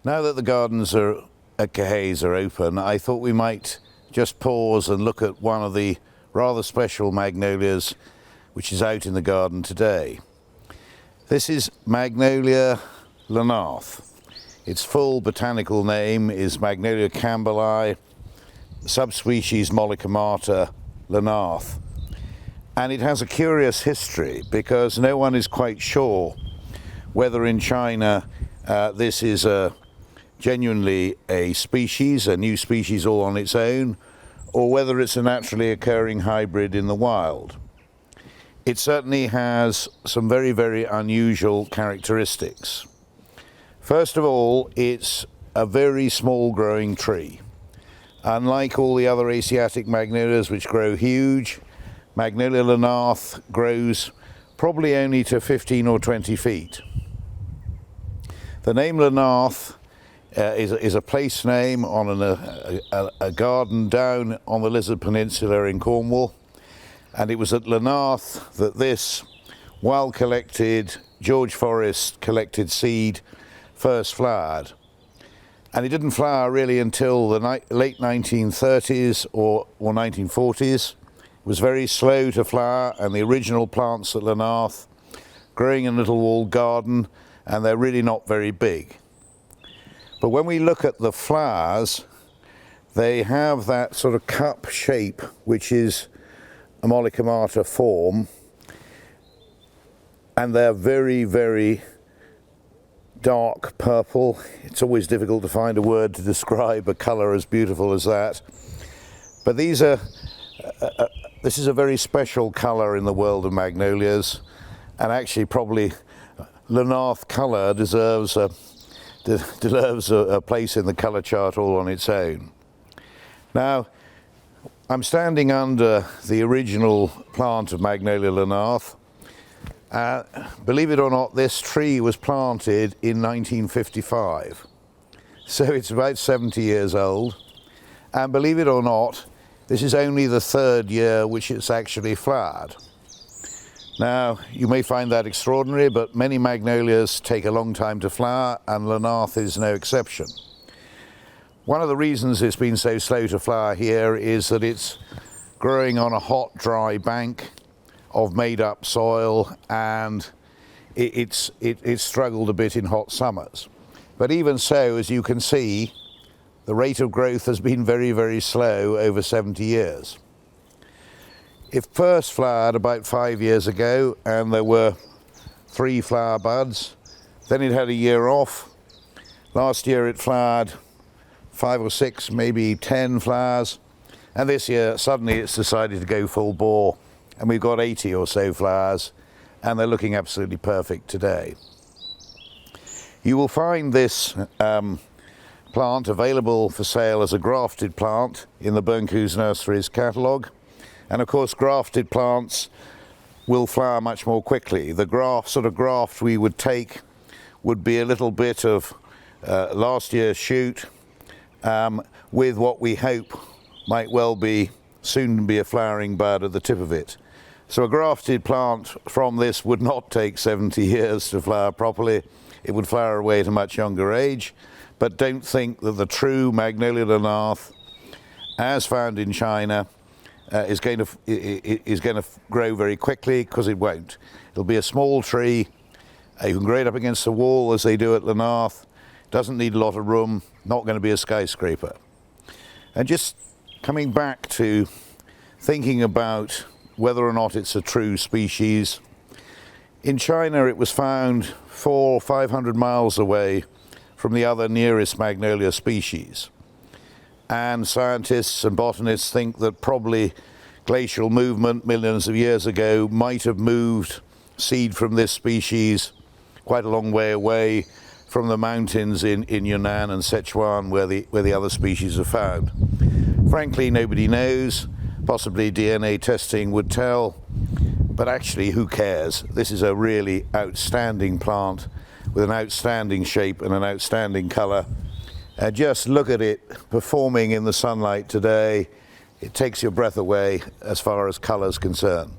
Now that the gardens at Caerhays are open, I thought we might just pause and look at one of the rather special magnolias which is out in the garden today. This is Magnolia Lanarth. Its full botanical name is Magnolia campbellii, subspecies mollicomata Lanarth. And it has a curious history because no one is quite sure whether in China this is genuinely a species, a new species all on its own, or whether it's a naturally occurring hybrid in the wild. It certainly has some very, very unusual characteristics. First of all, it's a very small growing tree. Unlike all the other Asiatic magnolias which grow huge, Magnolia Lanarth grows probably only to 15 or 20 feet. The name Lanarth is a place name on a garden down on the Lizard Peninsula in Cornwall, and it was at Lanarth that this well-collected George Forrest collected seed first flowered. And it didn't flower really until the late 1930s or 1940s. It was very slow to flower, and the original plants at Lanarth growing in a little walled garden, and they're really not very big. But when we look at the flowers, they have that sort of cup shape, which is a mollicomata form, and they're very, very dark purple. It's always difficult to find a word to describe a colour as beautiful as that. But these are, this is a very special colour in the world of magnolias, and actually probably Lanarth colour deserves a place in the colour chart all on its own. Now, I'm standing under the original plant of Magnolia Lanarth. Believe it or not, this tree was planted in 1955. So it's about 70 years old. And believe it or not, this is only the third year which it's actually flowered. Now, you may find that extraordinary, but many magnolias take a long time to flower, and Lanarth is no exception. One of the reasons it's been so slow to flower here is that it's growing on a hot, dry bank of made-up soil, and it's struggled a bit in hot summers. But even so, as you can see, the rate of growth has been very, very slow over 70 years. It first flowered about 5 years ago, and there were 3 flower buds. Then it had a year off. Last year it flowered 5 or 6, maybe 10 flowers. And this year, suddenly it's decided to go full bore. And we've got 80 or so flowers, and they're looking absolutely perfect today. You will find this plant available for sale as a grafted plant in the Burncoose Nurseries catalogue. And of course, grafted plants will flower much more quickly. The sort of graft we would take would be a little bit of last year's shoot with what we hope might well be soon be a flowering bud at the tip of it. So a grafted plant from this would not take 70 years to flower properly. It would flower away at a much younger age. But don't think that the true Magnolia Lanarth, as found in China, is going to grow very quickly, because it won't. It'll be a small tree. You can grow it up against the wall as they do at Lanarth. Doesn't need a lot of room. Not going to be a skyscraper. And just coming back to thinking about whether or not it's a true species. In China, it was found 400 or 500 miles away from the other nearest magnolia species. And scientists and botanists think that probably glacial movement millions of years ago might have moved seed from this species quite a long way away from the mountains in Yunnan and Sichuan where the other species are found. Frankly, nobody knows. Possibly DNA testing would tell, but actually who cares? This is a really outstanding plant with an outstanding shape and an outstanding colour. Just look at it performing in the sunlight today. It takes your breath away as far as colour is concerned.